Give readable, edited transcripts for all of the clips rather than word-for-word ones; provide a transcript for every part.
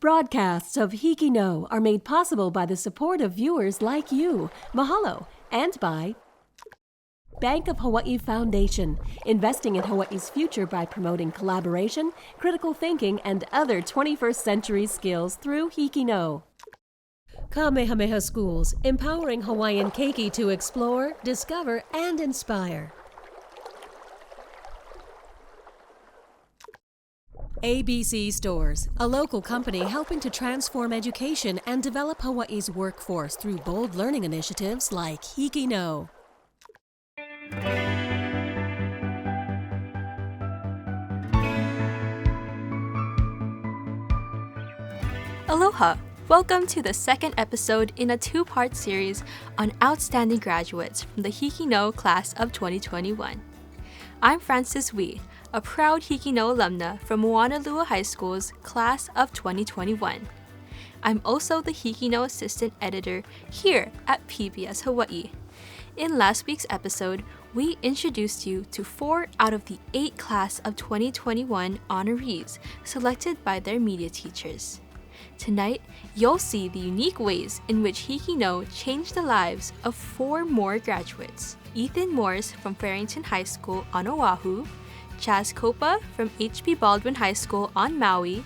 Broadcasts of HIKI NŌ are made possible by the support of viewers like you. Mahalo. And by Bank of Hawaii Foundation, investing in Hawaii's future by promoting collaboration, critical thinking, and other 21st century skills through HIKI NŌ. Kamehameha Schools, empowering Hawaiian keiki to explore, discover, and inspire. ABC Stores, a local company helping to transform education and develop Hawaii's workforce through bold learning initiatives like HIKI NŌ. Aloha! Welcome to the second episode in a two-part series on outstanding graduates from the HIKI NŌ Class of 2021. I'm Frances Wee, a proud HIKI NŌ alumna from Honolulu High School's Class of 2021. I'm also the HIKI NŌ Assistant Editor here at PBS Hawaiʻi. In last week's episode, we introduced you to 4 out of the 8 Class of 2021 honorees selected by their media teachers. Tonight, you'll see the unique ways in which HIKI NŌ changed the lives of 4 more graduates. Ethan Morse from Farrington High School on Oahu, Chazz Coppa from HB Baldwin High School on Maui,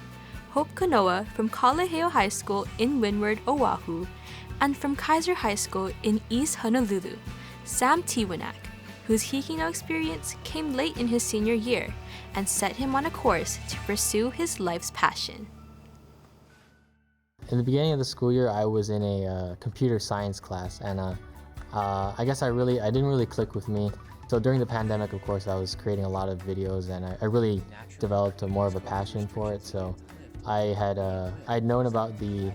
Hope Kanoa from Kalaheo High School in Windward, Oahu, and from Kaiser High School in East Honolulu, Sam Tiwanak, whose HIKI NŌ experience came late in his senior year and set him on a course to pursue his life's passion. In the beginning of the school year, I was in a computer science class, and I guess I didn't really click with me. So during the pandemic, of course, I was creating a lot of videos, and I really developed more of a passion for it. So I'd known about the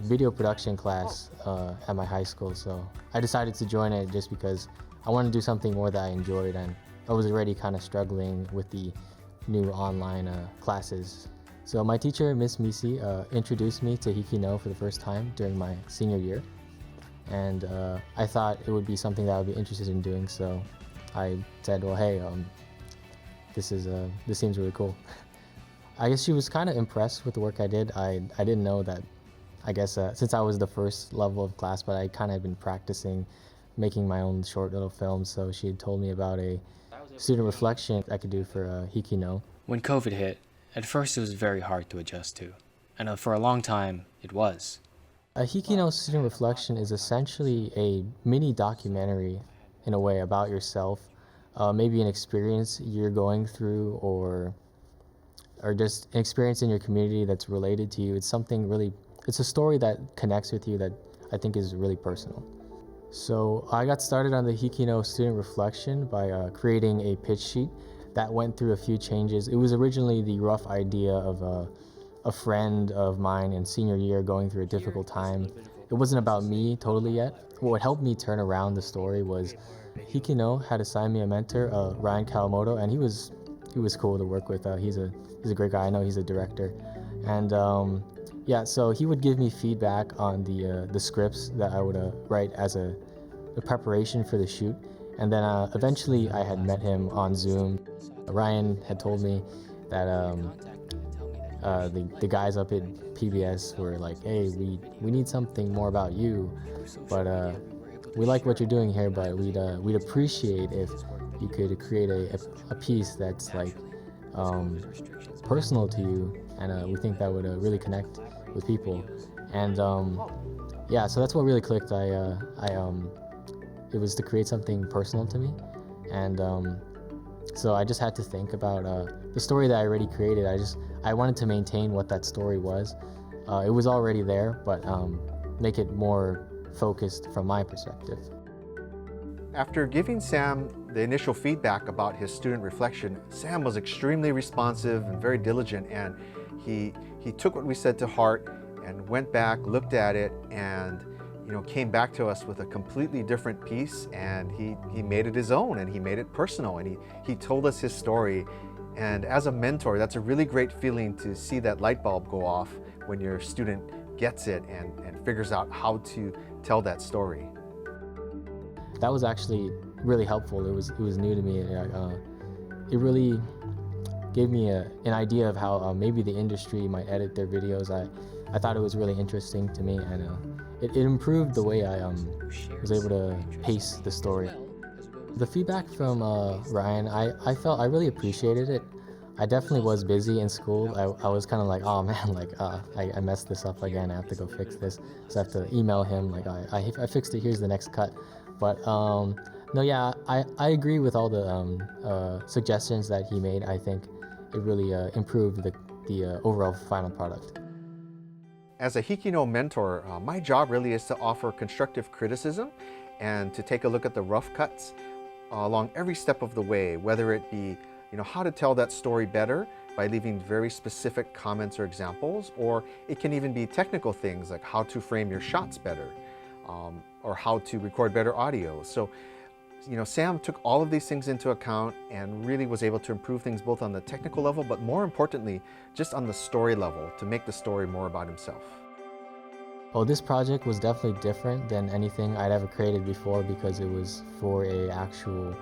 video production class at my high school, so I decided to join it just because I wanted to do something more that I enjoyed, and I was already kind of struggling with the new online classes. So my teacher, Miss Misi, introduced me to HIKI NŌ for the first time during my senior year, and I thought it would be something that I would be interested in doing. So I said, "Well, hey, this seems really cool." I guess she was kind of impressed with the work I did. I didn't know that. I guess since I was the first level of class, but I kind of been practicing making my own short little films. So she had told me about a student reflection I could do for HIKI NŌ. When COVID hit, at first it was very hard to adjust to, and for a long time it was. A HIKI NŌ student reflection is essentially a mini documentary in a way about yourself, maybe an experience you're going through, or just an experience in your community that's related to you. It's a story that connects with you that I think is really personal. So I got started on the HIKI NŌ student reflection by creating a pitch sheet that went through a few changes. It was originally the rough idea of a friend of mine in senior year going through a difficult time. It wasn't about me totally yet. What helped me turn around the story was HIKI NŌ had assigned me a mentor, Ryan Kawamoto, and he was cool to work with. He's a great guy. I know he's a director, and so he would give me feedback on the scripts that I would write as a preparation for the shoot. And then eventually I had met him on Zoom. Ryan had told me that the guys up at PBS were like, "Hey, we need something more about you, but we like what you're doing here, but we'd appreciate if you could create a piece that's like personal to you, and we think that would really connect with people." And so that's what really clicked. It was to create something personal to me, and so I just had to think about the story that I already created. I wanted to maintain what that story was. It was already there, but make it more focused from my perspective. After giving Sam the initial feedback about his student reflection, Sam was extremely responsive and very diligent, and he took what we said to heart and went back, looked at it, and came back to us with a completely different piece, and he made it his own, and he made it personal, and he told us his story. And as a mentor, that's a really great feeling to see that light bulb go off when your student gets it and figures out how to tell that story. That was actually really helpful. It was new to me. It really gave me an idea of how maybe the industry might edit their videos. I thought it was really interesting to me, and it improved the way I was able to pace the story. The feedback from Ryan, I felt I really appreciated it. I definitely was busy in school. I was kind of like, oh man, like I messed this up again. I have to go fix this. So I have to email him like I fixed it. Here's the next cut. But no, yeah, I agree with all the suggestions that he made. I think it really improved the overall final product. As a HIKI NŌ mentor, my job really is to offer constructive criticism and to take a look at the rough cuts along every step of the way, whether it be how to tell that story better by leaving very specific comments or examples, or it can even be technical things like how to frame your shots better, or how to record better audio. So, Sam took all of these things into account and really was able to improve things both on the technical level, but more importantly, just on the story level, to make the story more about himself. Well, this project was definitely different than anything I'd ever created before because it was for a actual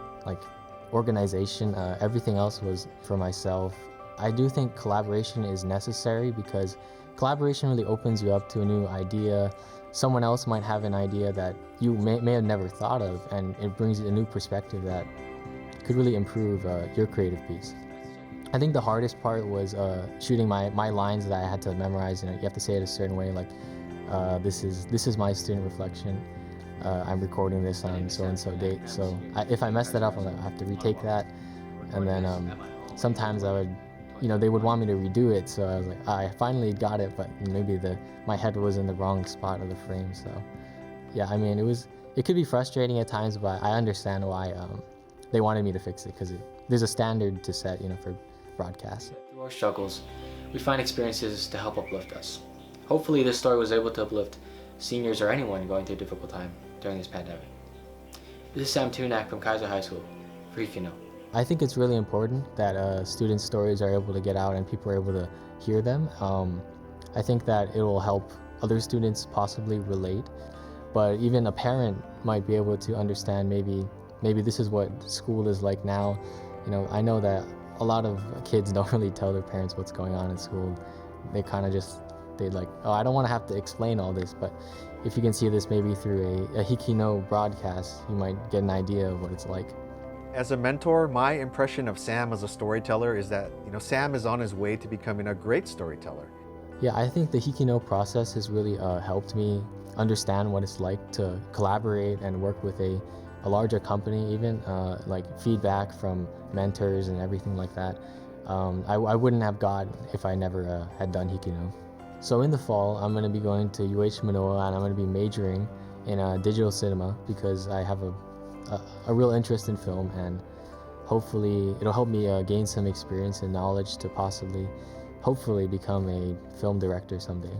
organization. Everything else was for myself. I do think collaboration is necessary because collaboration really opens you up to a new idea. Someone else might have an idea that you may have never thought of, and it brings you a new perspective that could really improve your creative piece. I think the hardest part was shooting my lines that I had to memorize. You have to say it a certain way, like this is my student reflection. I'm recording this on so-and-so date. So if I mess that up, I have to retake that. And then sometimes I would, they would want me to redo it. So I was like, I finally got it, but maybe my head was in the wrong spot of the frame. So yeah, I mean, it could be frustrating at times, but I understand why they wanted me to fix it because there's a standard to set, for broadcast. Through our struggles, we find experiences to help uplift us. Hopefully this story was able to uplift seniors or anyone going through a difficult time during this pandemic. This is Sam Tiwanak from Kaiser High School for HIKI NŌ. I think it's really important that students' stories are able to get out and people are able to hear them. I think that it will help other students possibly relate, but even a parent might be able to understand maybe this is what school is like now. I know that a lot of kids don't really tell their parents what's going on in school. They kind of they're like, oh, I don't want to have to explain all this, but if you can see this maybe through a HIKI NŌ broadcast, you might get an idea of what it's like. As a mentor, my impression of Sam as a storyteller is that, Sam is on his way to becoming a great storyteller. Yeah, I think the HIKI NŌ process has really helped me understand what it's like to collaborate and work with a larger company, even like feedback from mentors and everything like that. I wouldn't have got if I never had done HIKI NŌ. So in the fall, I'm going to be going to UH Mānoa and I'm going to be majoring in digital cinema because I have a real interest in film, and hopefully it'll help me gain some experience and knowledge to hopefully become a film director someday.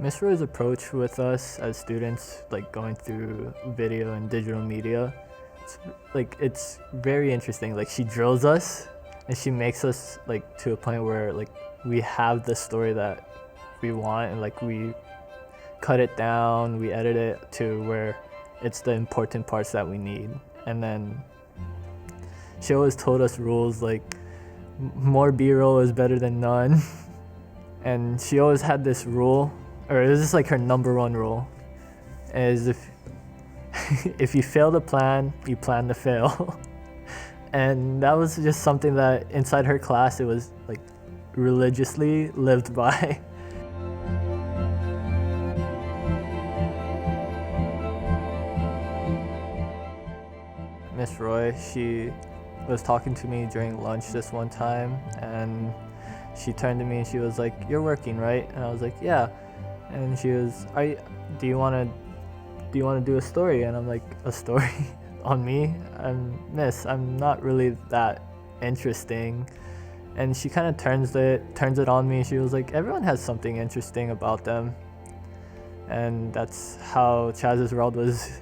Ms. Roy's approach with us as students, going through video and digital media, it's very interesting. She drills us and she makes us to a point where we have the story that we want, and we cut it down, we edit it to where it's the important parts that we need. And then she always told us rules more B-roll is better than none. And she always had this rule, or it was just her number one rule, is if you fail to plan, you plan to fail. And that was just something that inside her class, it was religiously lived by. Miss Roy, she was talking to me during lunch this one time, and she turned to me and she was like, "You're working, right?" And I was like, "Yeah." And she was, do you want to do a story? And I'm like, a story on me? Miss, I'm not really that interesting. And she kind of turns it on me. She was like, everyone has something interesting about them. And that's how Chazz's World was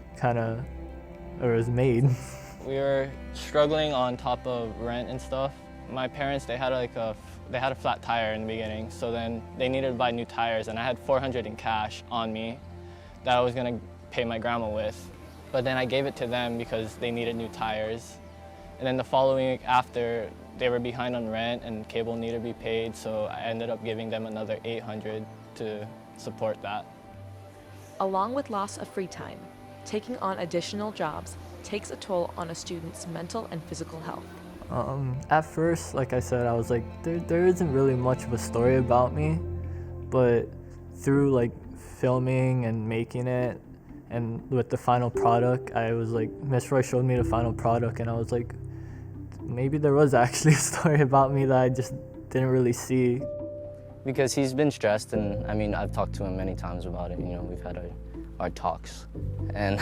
was made. We were struggling on top of rent and stuff. My parents, they had a they had a flat tire in the beginning, so then they needed to buy new tires, and I had $400 in cash on me that I was gonna pay my grandma with. But then I gave it to them because they needed new tires. And then the following week after, they were behind on rent and cable needed to be paid, so I ended up giving them another $800 to support that. Along with loss of free time, taking on additional jobs takes a toll on a student's mental and physical health. At first, like I said, I was like, there isn't really much of a story about me, but through like filming and making it, and with the final product, I was like, Miss Roy showed me the final product, and I was like, maybe there was actually a story about me that I just didn't really see. Because he's been stressed, and I mean, I've talked to him many times about it. You know, we've had our talks, and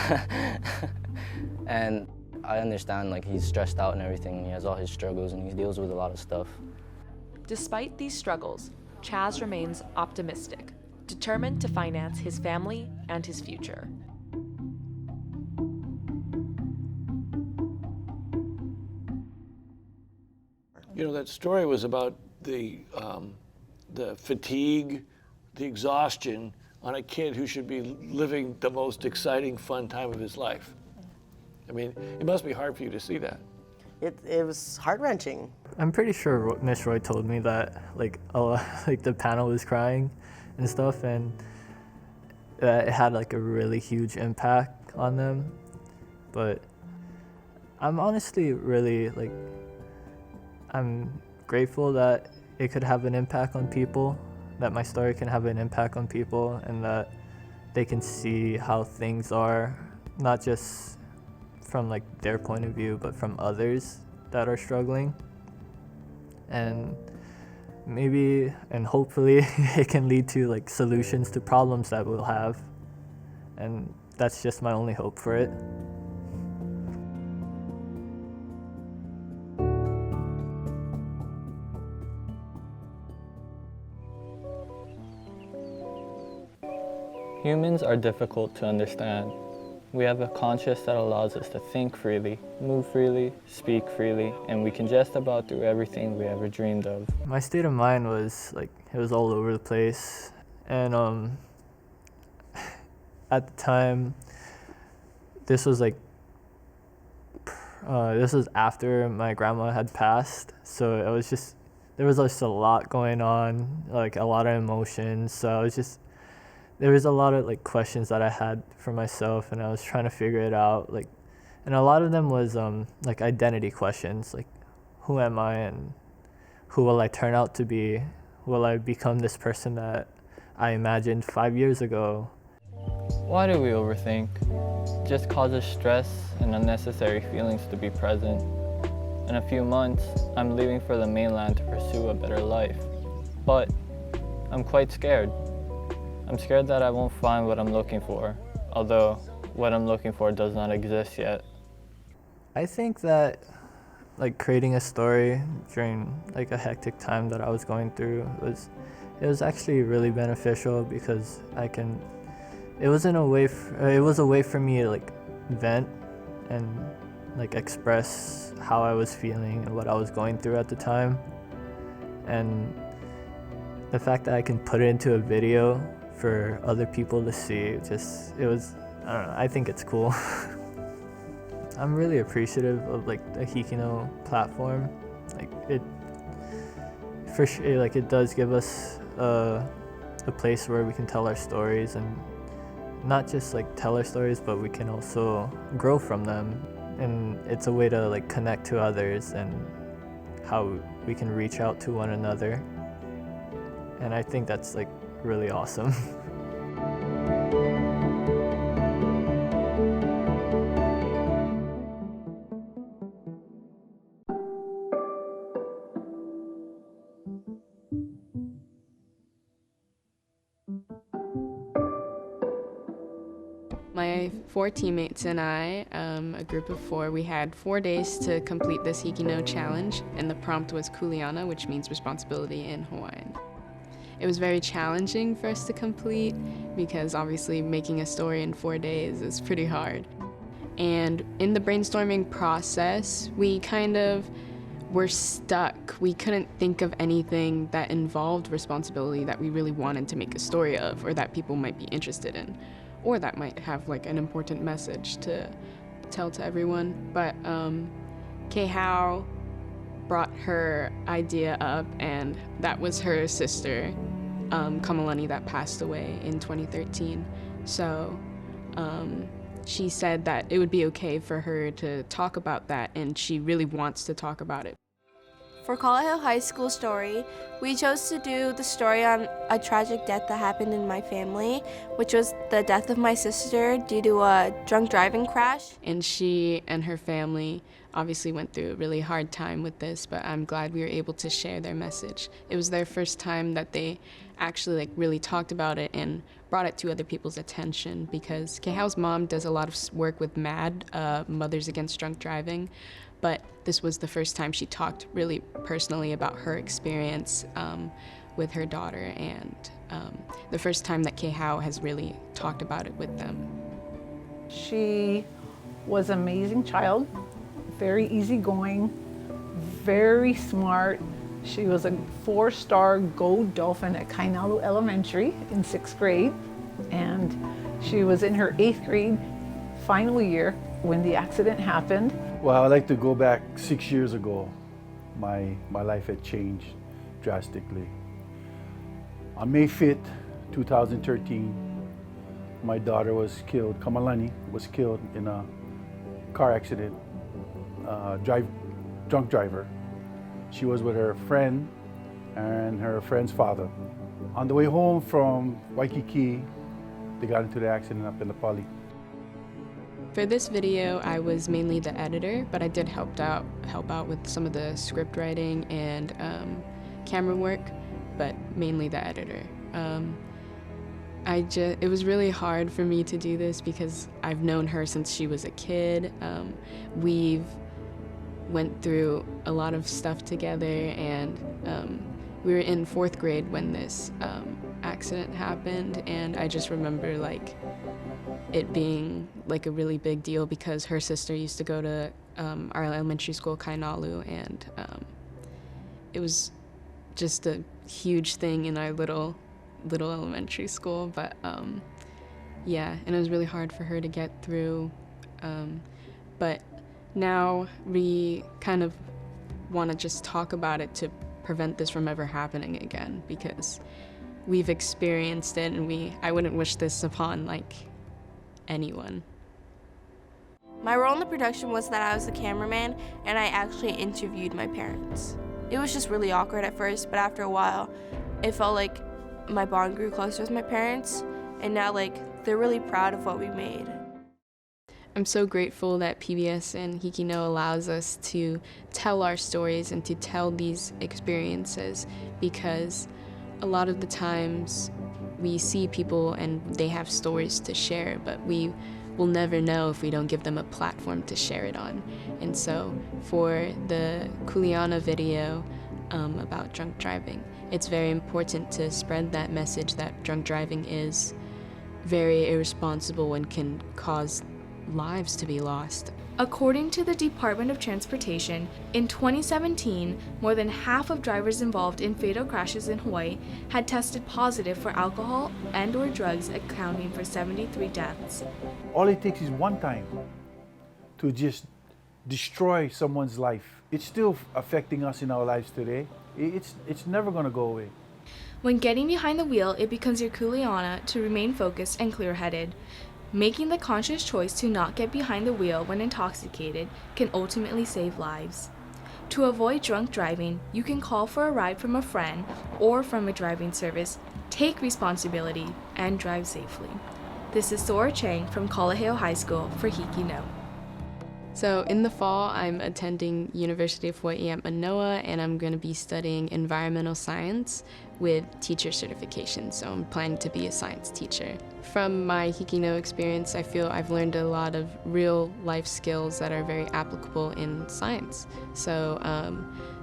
and I understand, like, he's stressed out and everything. He has all his struggles, and he deals with a lot of stuff. Despite these struggles, Chazz remains optimistic, determined to finance his family and his future. You know, that story was about the fatigue, the exhaustion on a kid who should be living the most exciting, fun time of his life. I mean, it must be hard for you to see that. It was heart-wrenching. I'm pretty sure Miss Roy told me that like the panel was crying and stuff, and it had like a really huge impact on them. But I'm honestly really like, I'm grateful that it could have an impact on people, that my story can have an impact on people, and that they can see how things are, not just from like their point of view, but from others that are struggling. And maybe and hopefully it can lead to like solutions to problems that we'll have. And that's just my only hope for it. Humans are difficult to understand. We have a conscience that allows us to think freely, move freely, speak freely, and we can just about do everything we ever dreamed of. My state of mind was like, it was all over the place. And at the time, this was after my grandma had passed. So it was just, there was just a lot going on, like a lot of emotions. So I was just, there was a lot of like questions that I had for myself, and I was trying to figure it out. Like, and a lot of them was like identity questions, like who am I and who will I turn out to be? Will I become this person that I imagined 5 years ago? Why do we overthink? It just causes stress and unnecessary feelings to be present. In a few months, I'm leaving for the mainland to pursue a better life, but I'm quite scared. I'm scared that I won't find what I'm looking for, although what I'm looking for does not exist yet. I think that like creating a story during like a hectic time that I was going through was actually really beneficial, because it was a way for me to like vent and like express how I was feeling and what I was going through at the time. And the fact that I can put it into a video for other people to see, I don't know, I think it's cool. I'm really appreciative of like the HIKI NŌ platform. Like it does give us a place where we can tell our stories, and not just like tell our stories, but we can also grow from them. And it's a way to like connect to others and how we can reach out to one another. And I think that's like really awesome. My 4 teammates and I, a group of 4, we had 4 days to complete this HIKI NŌ challenge, and the prompt was Kuleana, which means responsibility in Hawaiian. It was very challenging for us to complete, because obviously making a story in 4 days is pretty hard. And in the brainstorming process, we kind of were stuck. We couldn't think of anything that involved responsibility that we really wanted to make a story of, or that people might be interested in, or that might have like an important message to tell to everyone. But Kay Howe brought her idea up, and that was her sister, Kamalani, that passed away in 2013. So she said that it would be okay for her to talk about that, and she really wants to talk about it. For Kaiser High School story, we chose to do the story on a tragic death that happened in my family, which was the death of my sister due to a drunk driving crash. And she and her family obviously went through a really hard time with this, but I'm glad we were able to share their message. It was their first time that they actually like really talked about it and brought it to other people's attention, because Kay Howe's mom does a lot of work with MAD, Mothers Against Drunk Driving, but this was the first time she talked really personally about her experience with her daughter, and the first time that Kay Howe has really talked about it with them. She was an amazing child, very easygoing, very smart. She was a 4-star Gold Dolphin at Kainalu Elementary in 6th grade, and she was in her 8th grade final year when the accident happened. Well, I'd like to go back 6 years ago. My life had changed drastically. On May 5th, 2013, my daughter was killed. Kamalani was killed in a car accident, drunk driver. She was with her friend and her friend's father. On the way home from Waikiki, they got into the accident up in the Pali. For this video, I was mainly the editor, but I did help out with some of the script writing and camera work, but mainly the editor. It was really hard for me to do this because I've known her since she was a kid. We've went through a lot of stuff together, and we were in 4th grade when this accident happened, and I just remember like it being like a really big deal because her sister used to go to our elementary school, Kainalu, and it was just a huge thing in our little elementary school. But yeah, and it was really hard for her to get through. But now we kind of want to just talk about it to prevent this from ever happening again, because we've experienced it, and I wouldn't wish this upon like anyone. My role in the production was that I was the cameraman, and I actually interviewed my parents. It was just really awkward at first, but after a while, it felt like my bond grew closer with my parents, and now like they're really proud of what we made. I'm so grateful that PBS and HIKI NŌ allows us to tell our stories and to tell these experiences, because a lot of the times we see people and they have stories to share, but we will never know if we don't give them a platform to share it on. And so for the Kuleana video about drunk driving, it's very important to spread that message that drunk driving is very irresponsible and can cause lives to be lost. According to the Department of Transportation, in 2017, more than half of drivers involved in fatal crashes in Hawaii had tested positive for alcohol and/or drugs, accounting for 73 deaths. All it takes is one time to just destroy someone's life. It's still affecting us in our lives today. It's never going to go away. When getting behind the wheel, it becomes your kuleana to remain focused and clear-headed. Making the conscious choice to not get behind the wheel when intoxicated can ultimately save lives. To avoid drunk driving, you can call for a ride from a friend or from a driving service, take responsibility, and drive safely. This is Sora Chang from Kaiser High School for HIKI NŌ. So in the fall, I'm attending University of Hawaiʻi at Mānoa, and I'm going to be studying environmental science with teacher certification. So I'm planning to be a science teacher. From my HIKI NŌ experience, I feel I've learned a lot of real life skills that are very applicable in science. So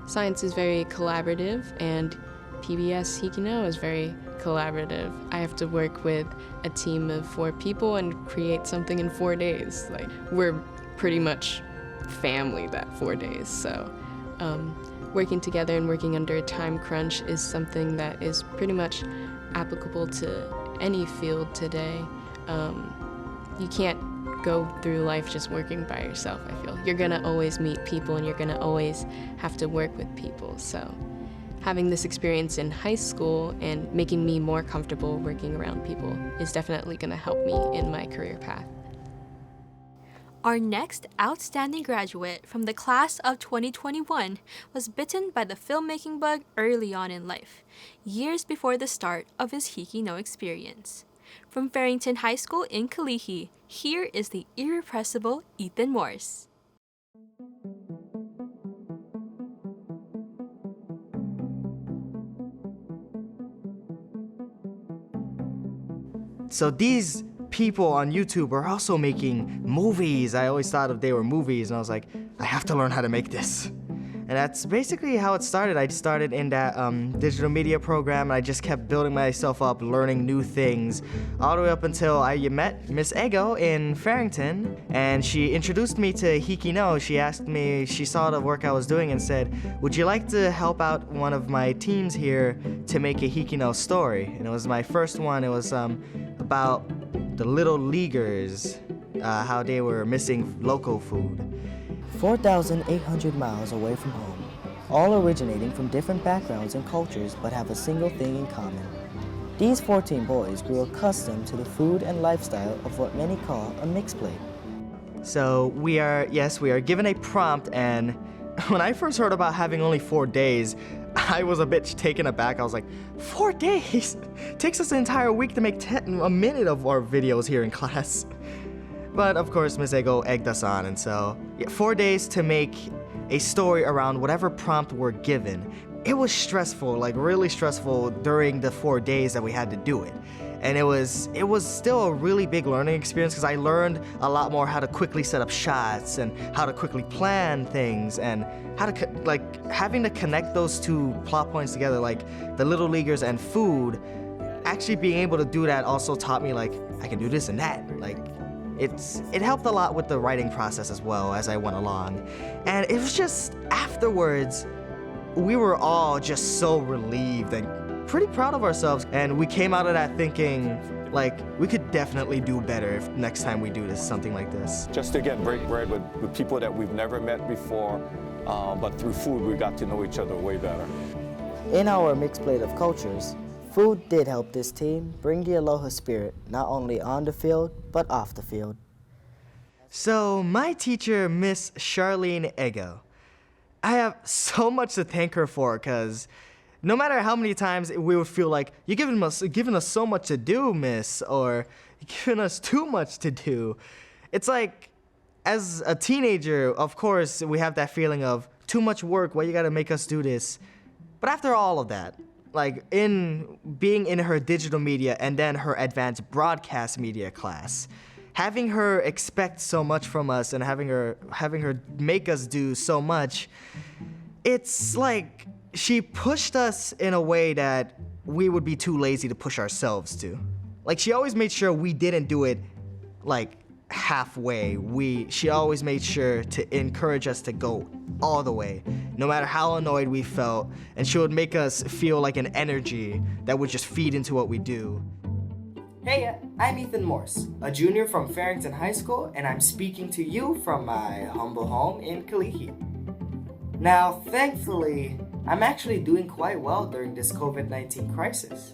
science is very collaborative, and PBS HIKI NŌ is very collaborative. I have to work with a team of 4 people and create something in 4 days. Like, we're pretty much family that 4 days. So working together and working under a time crunch is something that is pretty much applicable to any field today. You can't go through life just working by yourself, I feel. You're gonna always meet people and you're gonna always have to work with people. So having this experience in high school and making me more comfortable working around people is definitely gonna help me in my career path. Our next outstanding graduate from the class of 2021 was bitten by the filmmaking bug early on in life, years before the start of his HIKI NŌ experience. From Farrington High School in Kalihi, here is the irrepressible Ethan Morse. So these people on YouTube are also making movies. I always thought they were movies, and I was like, I have to learn how to make this. And that's basically how it started. I started in that digital media program, and I just kept building myself up, learning new things, all the way up until I met Miss Ego in Farrington, and she introduced me to HIKI NŌ. She asked me, she saw the work I was doing and said, would you like to help out one of my teams here to make a HIKI NŌ story? And it was my first one. It was about the little leaguers, how they were missing local food. 4,800 miles away from home, all originating from different backgrounds and cultures but have a single thing in common. These 14 boys grew accustomed to the food and lifestyle of what many call a mixed plate. So we are given a prompt, and when I first heard about having only 4 days, I was a bit taken aback. I was like, 4 days? Takes us an entire week to make a minute of our videos here in class. But of course, Ms. Ego egged us on, and so 4 days to make a story around whatever prompt we're given. It was stressful, like really stressful during the 4 days that we had to do it. And it was still a really big learning experience because I learned a lot more how to quickly set up shots and how to quickly plan things and how to having to connect those two plot points together, like the little leaguers and food. Actually being able to do that also taught me like I can do this and that. It helped a lot with the writing process as well as I went along. And it was just afterwards, we were all just so relieved and pretty proud of ourselves. And we came out of that thinking, like, we could definitely do better if next time we do something like this. Just to get break bread with people that we've never met before, but through food we got to know each other way better. In our mixed plate of cultures, food did help this team bring the aloha spirit not only on the field, but off the field. So my teacher, Miss Charlene Ego, I have so much to thank her for, because no matter how many times we would feel like, you're giving us so much to do, miss, or you're giving us too much to do. It's like, as a teenager, of course, we have that feeling of too much work, why you gotta make us do this? But after all of that, like in being in her digital media and then her advanced broadcast media class, having her expect so much from us and having her make us do so much, it's like she pushed us in a way that we would be too lazy to push ourselves to. Like, she always made sure we didn't do it like halfway. She always made sure to encourage us to go all the way, no matter how annoyed we felt, and she would make us feel like an energy that would just feed into what we do. Hey, I'm Ethan Morse, a junior from Farrington High School, and I'm speaking to you from my humble home in Kalihi. Now, thankfully, I'm actually doing quite well during this COVID-19 crisis.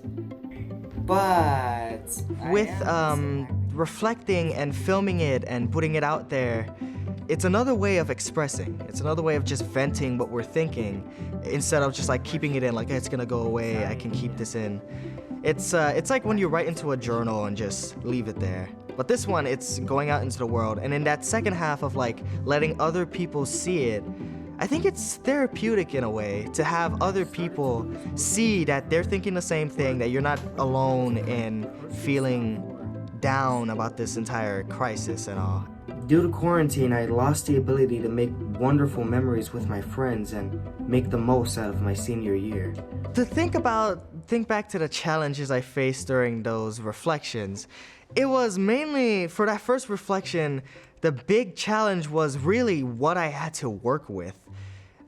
But with reflecting and filming it and putting it out there, it's another way of expressing. It's another way of just venting what we're thinking instead of just like keeping it in, like, hey, it's gonna go away, I can keep this in. It's like when you write into a journal and just leave it there. But this one, it's going out into the world, and in that second half of like letting other people see it, I think it's therapeutic in a way to have other people see that they're thinking the same thing, that you're not alone in feeling down about this entire crisis and all. due to quarantine, I lost the ability to make wonderful memories with my friends and make the most out of my senior year. To think back to the challenges I faced during those reflections, it was mainly, for that first reflection, the big challenge was really what I had to work with.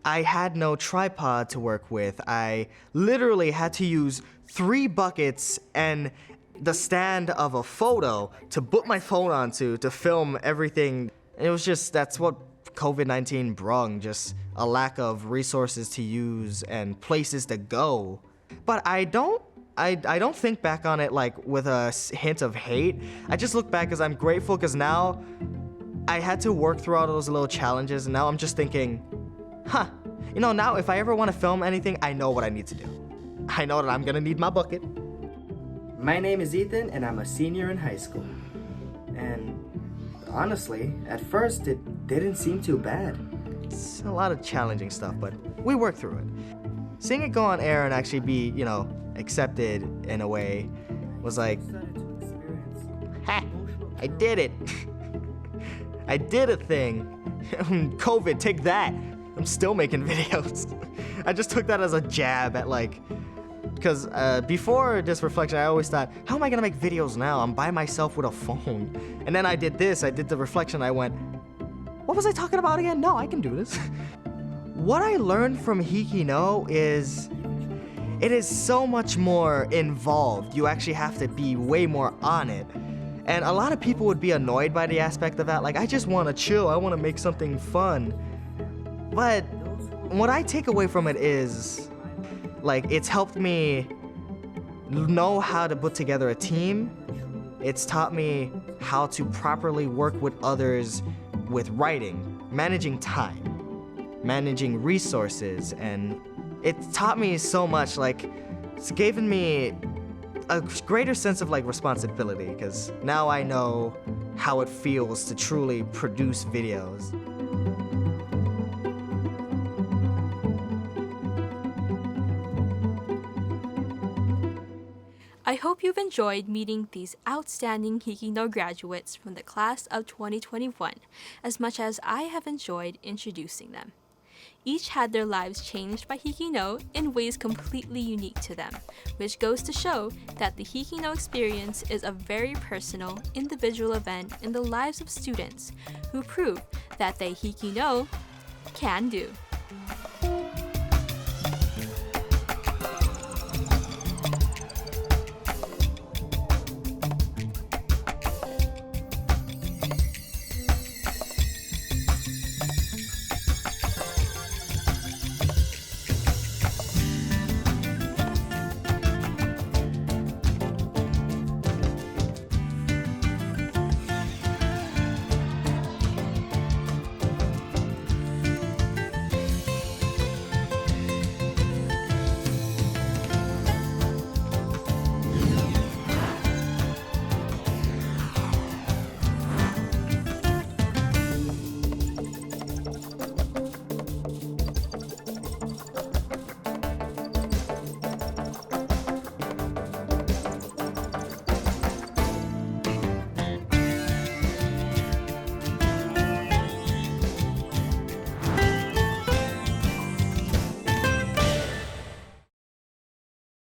I had no tripod to work with. I literally had to use 3 buckets and the stand of a photo to put my phone onto to film everything. It was just, that's what COVID-19 brung, just a lack of resources to use and places to go. But I don't think back on it like with a hint of hate. I just look back as I'm grateful because now I had to work through all those little challenges, and now I'm just thinking, now if I ever want to film anything, I know what I need to do. I know that I'm gonna need my bucket. My name is Ethan, and I'm a senior in high school. And honestly, at first it didn't seem too bad. It's a lot of challenging stuff, but we worked through it. Seeing it go on air and actually be, accepted in a way was like, ha, I did it. I did a thing. COVID, take that. I'm still making videos. I just took that as a jab at because before this reflection, I always thought, how am I gonna make videos now? I'm by myself with a phone. And then I did the reflection, I went, what was I talking about again? No, I can do this. What I learned from HIKI NŌ is, it is so much more involved. You actually have to be way more on it. And a lot of people would be annoyed by the aspect of that. Like, I just want to chill. I want to make something fun. But what I take away from it is, it's helped me know how to put together a team. It's taught me how to properly work with others with writing, managing time, managing resources, and it taught me so much. It's given me a greater sense of responsibility, because now I know how it feels to truly produce videos. I hope you've enjoyed meeting these outstanding HIKI NŌ graduates from the class of 2021 as much as I have enjoyed introducing them. Each had their lives changed by HIKI NŌ in ways completely unique to them, which goes to show that the HIKI NŌ experience is a very personal, individual event in the lives of students who prove that they HIKI NŌ can do.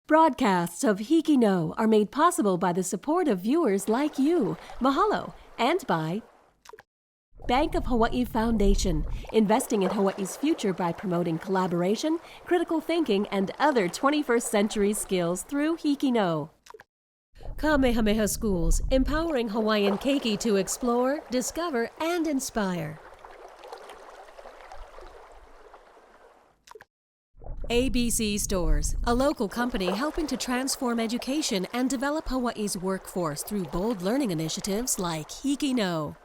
Broadcasts of HIKI NŌ are made possible by the support of viewers like you. Mahalo. And by Bank of Hawaii Foundation, investing in Hawaii's future by promoting collaboration, critical thinking, and other 21st century skills through HIKI NŌ. Kamehameha Schools, empowering Hawaiian keiki to explore, discover, and inspire. ABC Stores, a local company helping to transform education and develop Hawaii's workforce through bold learning initiatives like HIKI NŌ.